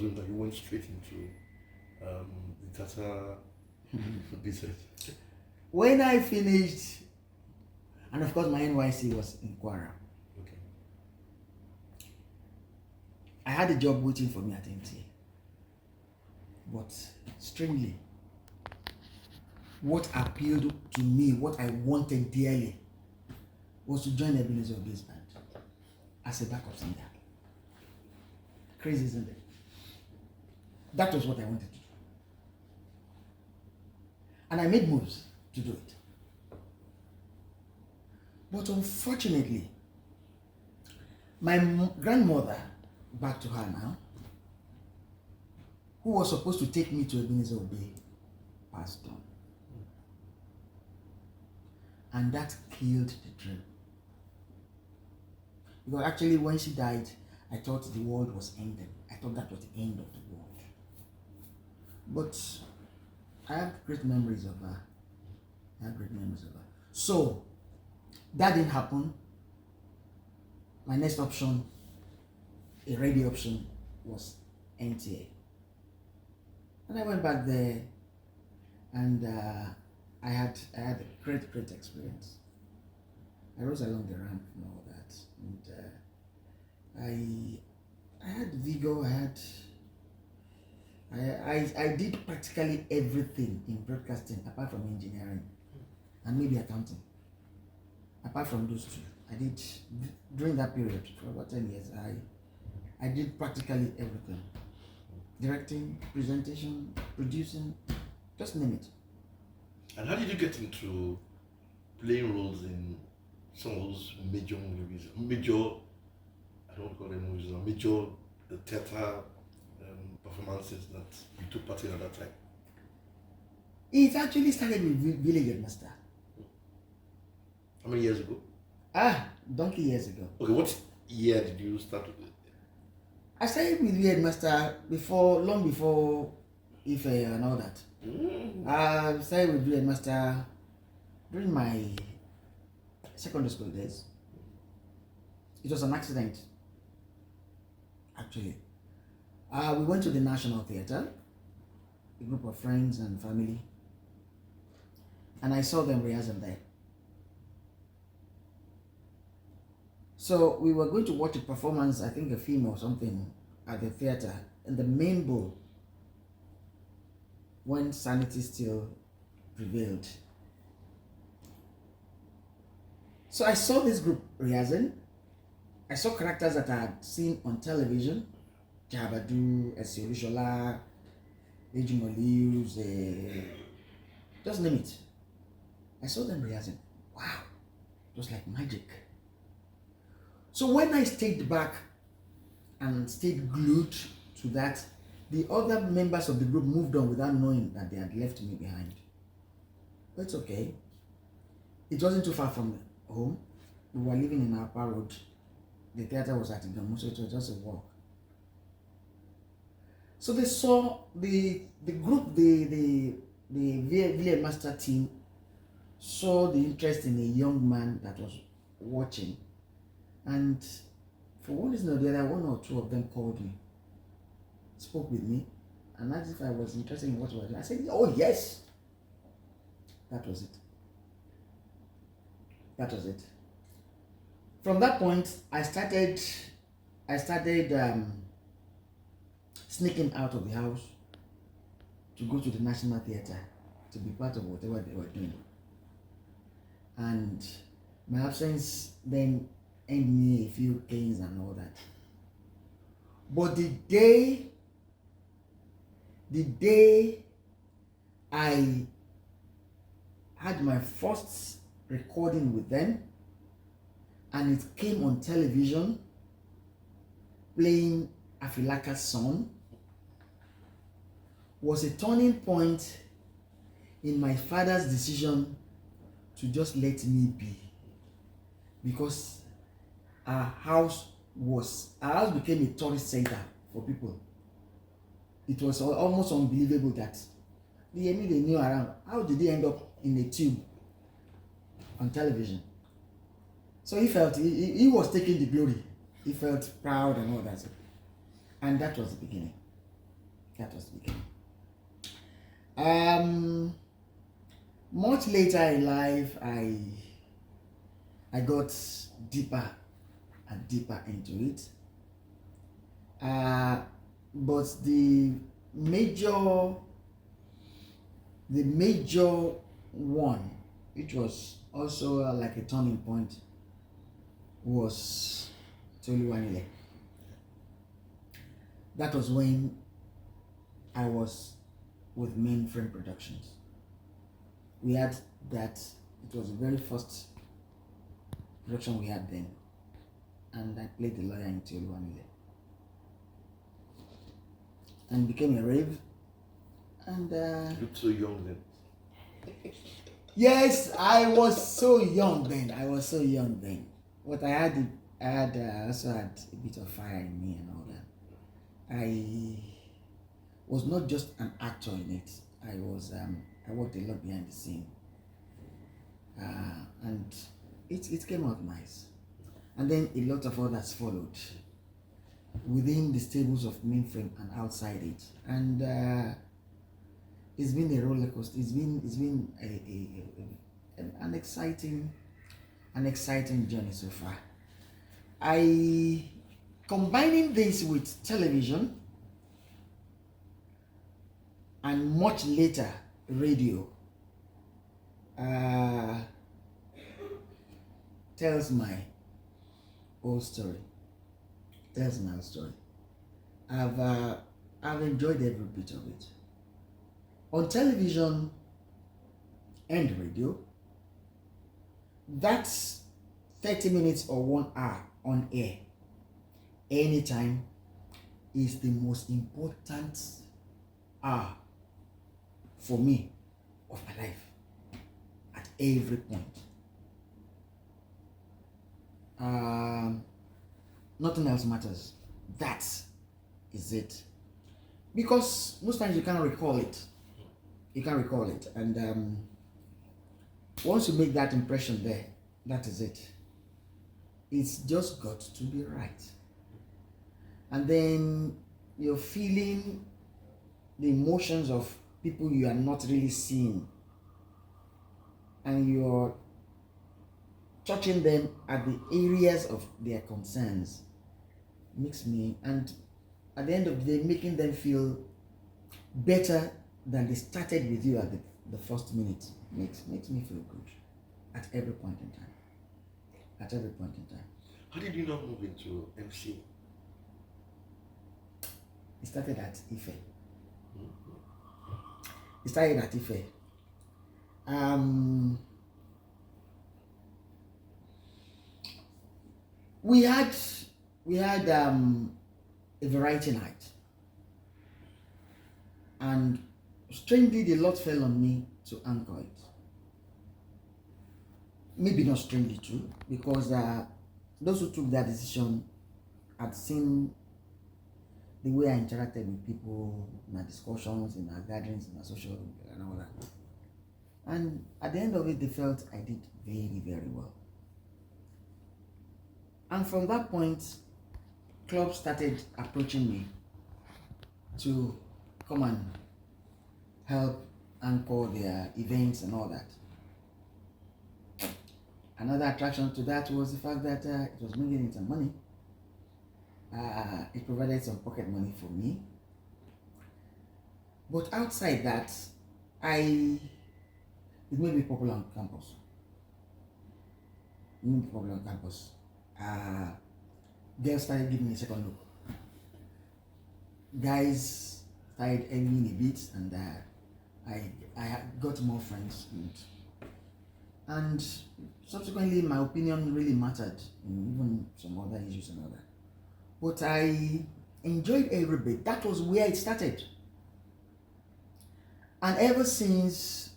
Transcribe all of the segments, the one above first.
assumed that you went straight into the Tata business. When I finished, and of course my NYC was in Kwara. Okay. I had a job waiting for me at MTA. But strangely, what appealed to me, what I wanted dearly, was to join Ebenezer Obey's band as a backup singer. Crazy, isn't it? That was what I wanted to do. And I made moves to do it. But unfortunately, my grandmother, back to her now, who was supposed to take me to Ebenezer Obey, passed on. And that killed the dream. Because actually when she died, I thought the world was ending. I thought that was the end of the world. But I have great memories of her. So, that didn't happen. My next option, a radio option, was NTA. And I went back there, and I had a great experience. I rose along the ramp and all that, and I had vigor. I did practically everything in broadcasting apart from engineering and maybe accounting. Apart from those two, I did during that period for about 10 years. I did practically everything. Directing, presentation, producing, just name it. And how did you get into playing roles in some of those major movies? I don't call them movies, major theater performances that you took part in at that time? It actually started with Village Headmaster. How many years ago? Donkey years ago. Okay, what year did you start with it? I started with Village Headmaster long before Ife and all that. I started with Village Headmaster during my secondary school days. It was an accident, actually. We went to the National Theatre, a group of friends and family, and I saw them rehearsing there. So we were going to watch a performance, I think a film or something, at the theatre, in the main bowl, when sanity still prevailed. So I saw this group rehearsing. I saw characters that I had seen on television, Jabadu, Esiolusola, Ejimolius, just name it. I saw them rehearsing. Wow, it was like magic. So when I stayed back and stayed glued to that, the other members of the group moved on without knowing that they had left me behind. But it's okay. It wasn't too far from home. We were living in Upper Road. The theater was at Igamu, so it was just a walk. So they saw the group, the Village Master team saw the interest in a young man that was watching. And for one reason or the other, one or two of them called me, spoke with me, and asked if I was interested in what I was doing. I said, oh yes. That was it. From that point, I started sneaking out of the house to go to the National Theatre to be part of whatever they were doing. And my absence then earned me a few canes and all that. But the day I had my first recording with them, and it came on television, playing Afilaka's song, was a turning point in my father's decision to just let me be. Because our house became a tourist center for people. It was almost unbelievable that the Yemi they knew around. How did he end up in a tube on television? So he felt he was taking the glory. He felt proud and all that. And that was the beginning. That was the beginning. Much later in life, I got deeper and deeper into it. But the major one, which was also like a turning point, was Toluwanile. That was when I was with Mainframe Productions. We had that, it was the very first production we had then, and I played the lawyer in Toluwanile. And became a rave. And You looked so young then. yes, I was so young then. But I also had a bit of fire in me and all that. I was not just an actor in it. I worked a lot behind the scene. And it came out nice. And then a lot of others followed within the stables of Mainframe and outside it. And it's been a roller coaster. It's been an exciting journey so far. Combining this with television and much later radio tells my whole story. I've enjoyed every bit of it. On television and radio, that's 30 minutes or 1 hour on air anytime is the most important hour for me of my life at every point. Nothing else matters. That is it. Because most times you can't recall it. And once you make that impression there, that is it. It's just got to be right. And then you're feeling the emotions of people you are not really seeing. And you're touching them at the areas of their concerns. Makes me, and at the end of the day, making them feel better than they started with you at the first minute makes me feel good at every point in time. How did you not move into MC? It started at Ife. We had a variety night, and strangely the Lord fell on me to anchor it. Maybe not strangely too, because those who took that decision had seen the way I interacted with people in our discussions, in our gatherings, in our social and all that. And at the end of it, they felt I did very, very well. And from that point, clubs started approaching me to come and help anchor their events and all that. Another attraction to that was the fact that it was bringing in some money. It provided some pocket money for me. But outside that, it made me popular on campus. Girls started giving me a second look. Guys started aiming a bit, and I got more friends, and subsequently my opinion really mattered in even some other issues and all that. But I enjoyed every bit. That was where it started, and ever since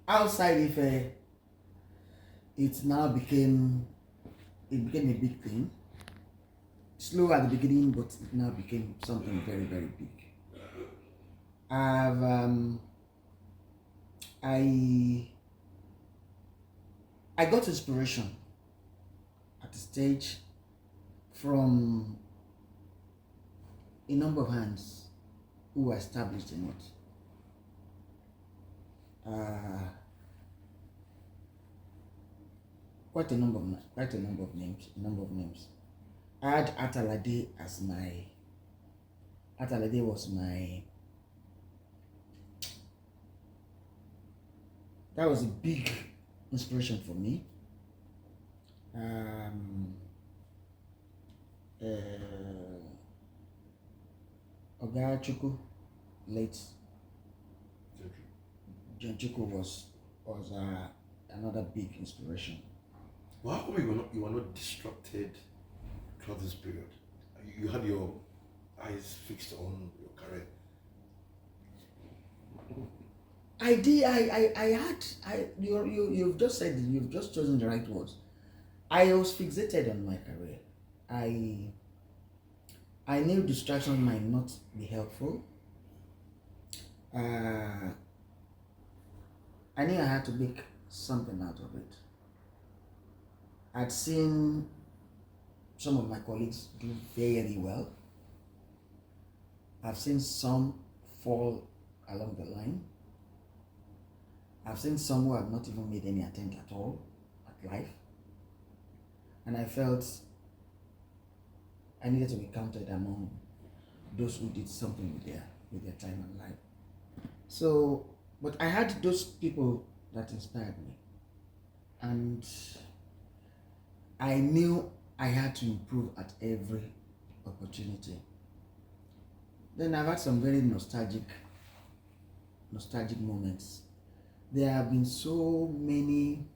outside Ife, it became a big thing. Slow at the beginning, but it now became something very, very big. I got inspiration at the stage from a number of hands who were established in it. Quite a number of names. I had Atalade as my. Atalade was my. That was a big inspiration for me. Oga Chukwu, late John Chukwu was another big inspiration. Well, how come you were not distracted throughout this period? You had your eyes fixed on your career. I did. You've just said it. You've just chosen the right words. I was fixated on my career. I knew distraction might not be helpful. I knew I had to make something out of it. I'd seen some of my colleagues do very well. I've seen some fall along the line. I've seen some who have not even made any attempt at all at life. And I felt I needed to be counted among those who did something with their time and life. So, but I had those people that inspired me. And I knew I had to improve at every opportunity. Then I've had some very nostalgic moments. There have been so many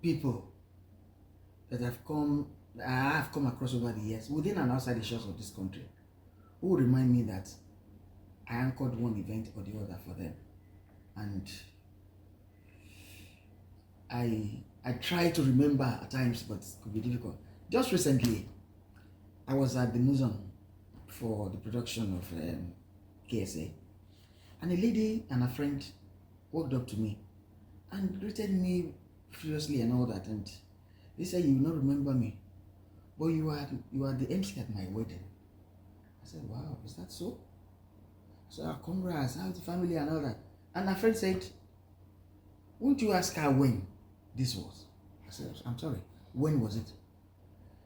people that I have come across over the years, within and outside the shores of this country, who remind me that I anchored one event or the other for them. And I try to remember at times, but it could be difficult. Just recently, I was at the museum for the production of KSA, and a lady and a friend walked up to me and greeted me furiously and all that, and they said, "You will not remember me, but you are the MC at my wedding." I said, "Wow, is that so?" So, congrats, how's the family and all that? And my friend said, "Won't you ask her when this was?" I said, "I'm sorry, when was it?"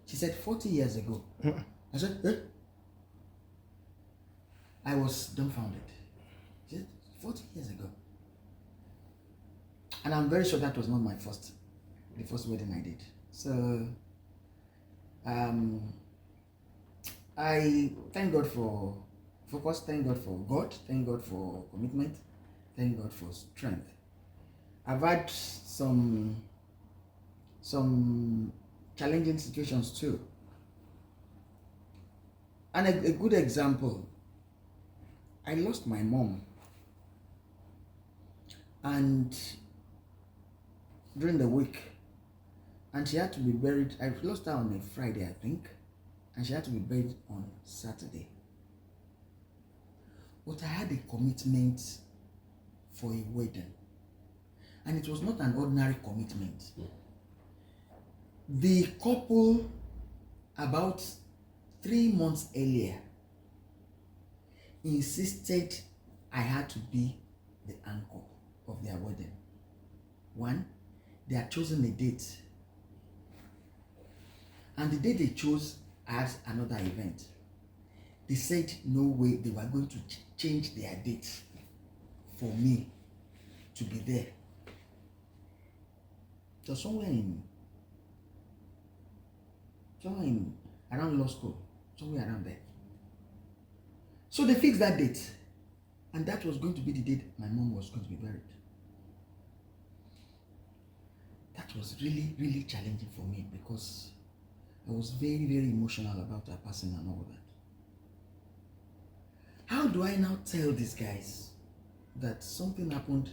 She said, 40 years ago. I said, "Eh?" I was dumbfounded. She said, 40 years ago. And I'm very sure that was not the first wedding I did. So, I thank God for focus, thank God for God, thank God for commitment, thank God for strength. I've had some challenging situations too. And a good example, I lost my mom. And during the week, and she had to be buried. I lost her on a Friday, I think, and she had to be buried on Saturday. But I had a commitment for a wedding, and it was not an ordinary commitment. The couple, about 3 months earlier, insisted I had to be the anchor of their wedding. One, they had chosen a date, and the day they chose as another event. They said no way they were going to change their date for me to be there. So somewhere around law school, somewhere around there. So they fixed that date, and that was going to be the date my mom was going to be buried. That was really, really challenging for me because I was very, very emotional about her passing and all that. How do I now tell these guys that something happened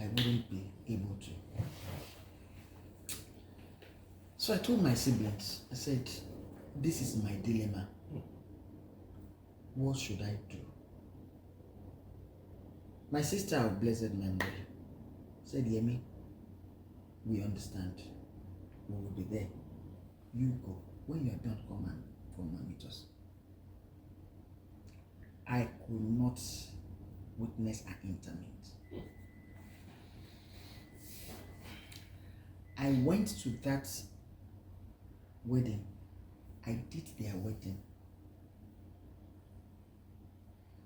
I wouldn't be able to? So I told my siblings, I said, this is my dilemma. What should I do? My sister of blessed memory said, Yemi, we understand. We will be there. You go. when you are done, come and meet us. I could not witness an interment. I went to that wedding. I did their wedding.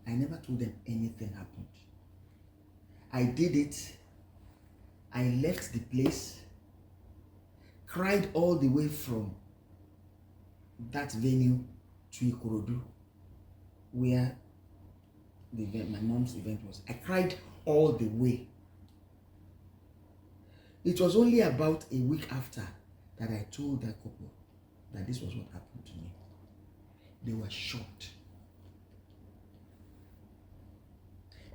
I never told them anything happened. I did it. I left the place, cried all the way from that venue to Ikorodu, where the event, my mom's event was. I cried all the way. It was only about a week after that I told that couple that this was what happened to me. They were shocked.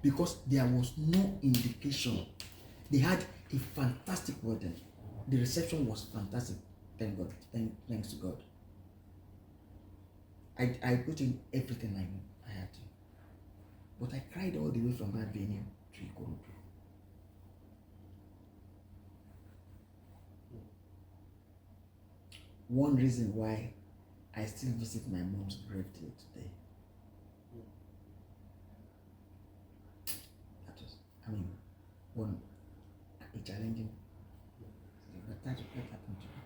Because there was no indication. They had a fantastic wedding. The reception was fantastic. Thank God. Thanks to God. I put in everything I had to. But I cried all the way from that venue to Ikorodu. One reason why I still visit my mom's grave till today. That was, one a challenging. That happened to me.